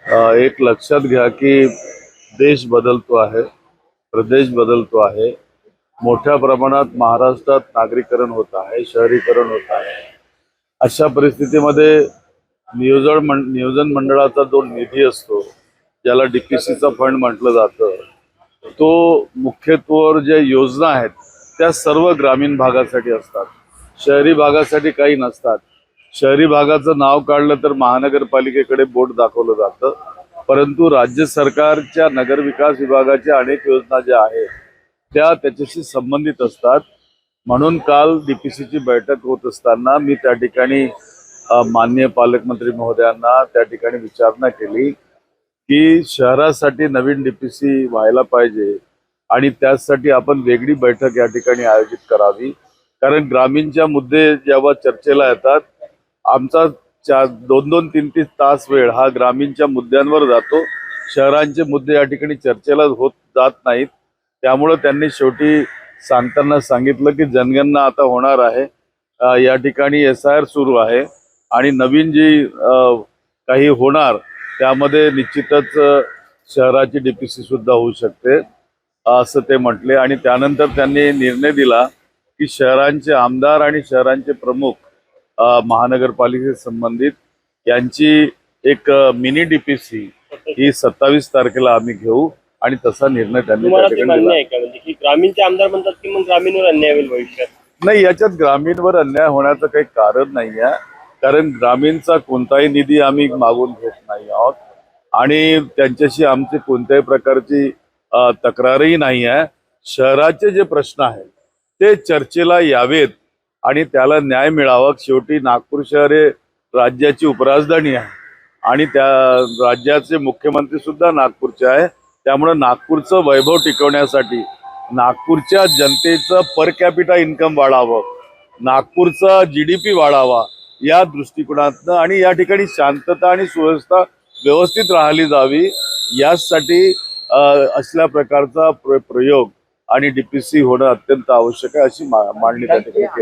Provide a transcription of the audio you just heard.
एक लक्षात घ्या की देश बदलतो आहे, प्रदेश बदलतो आहे, मोठ्या प्रमाणात महाराष्ट्रात नागरीकरण होत आहे, शहरीकरण होत आहे। अशा परिस्थितीमध्ये नियोजन मंडळाचा जो निधी असतो, ज्याला डीपीसीचा फंड म्हटलं जातं, तो मुख्यत्वे जे योजना आहेत त्या सर्व ग्रामीण भागासाठी असतात, शहरी भागासाठी काही नसतात। शहरी भागाचं नाव काढलं तर महानगरपालिकेकडे बोट दाखवलं जातं, परंतु राज्य सरकारच्या नगर विकास विभागाच्या अनेक योजना ज्या आहेत त्या त्याच्याशी संबंधित असतात। म्हणून काल डीपीसीची बैठक होत असताना मी त्या ठिकाणी माननीय पालकमंत्री महोदयांना त्या ठिकाणी विचारणा केली की शहरासाठी नवीन डीपीसी व्हायला पाहिजे आणि त्यासाठी आपण वेगळी बैठक या ठिकाणी आयोजित करावी। कारण ग्रामीणच्या मुद्दे जेव्हा चर्चेला येतात, आमचा 2-2, 3-3 तास वेळ हा ग्रामीणच्या मुद्द्यांवर जातो, शहरांचे मुद्दे या ठिकाणी चर्चेला होत जात नाहीत। त्यामुळे त्यांनी शेवटी सांगताना सांगितलं की जनगणना आता होणार आहे, या ठिकाणी SIR सुरू आहे आणि नवीन जी काही होणार त्यामध्ये निश्चितच शहराची डीपीसी सुद्धा होऊ शकते असं ते म्हटले। आणि त्यानंतर त्यांनी निर्णय दिला की शहरांचे आमदार आणि शहरांचे प्रमुख महानगरपालिकेशी संबंधित यांची एक मिनी डीपीसी ही 27 तारखेला आम्ही घेऊ आणि तसा निर्णय त्यांनी त्या ठिकाणी दिला। म्हणजे की ग्रामीणचे आमदार म्हणतात की मग ग्रामीणवर अन्याय होईल भविष्यात? नाही, याच्यात ग्रामीणवर अन्याय होण्याचं काही कारण नाही आहे, कारण ग्रामीणचा कोणताही निधी आम्ही मागून घेत नाही आहोत आणि त्यांच्याशी आमची कोणत्याही प्रकारची तक्रारही नाही आहे। शहराचे जे प्रश्न आहेत ते चर्चेला यावेत आणि त्याला न्याय मिळावा। शेवटी नागपूर शहर हे राज्याची उपराजधानी आहे आणि त्या राज्याचे मुख्यमंत्री सुद्धा नागपूरचे आहे, त्यामुळे नागपूरचं वैभव टिकवण्यासाठी नागपूरच्या जनतेचं पर कॅपिटा इन्कम वाढावं, नागपूरचा GDP वाढावा या दृष्टिकोनातनं आणि या ठिकाणी शांतता आणि सुव्यवस्था व्यवस्थित राहिली जावी यासाठी असल्या प्रकारचा प्रयोग आणि डीपीसी होणं अत्यंत आवश्यक आहे अशी मांडणी त्या ठिकाणी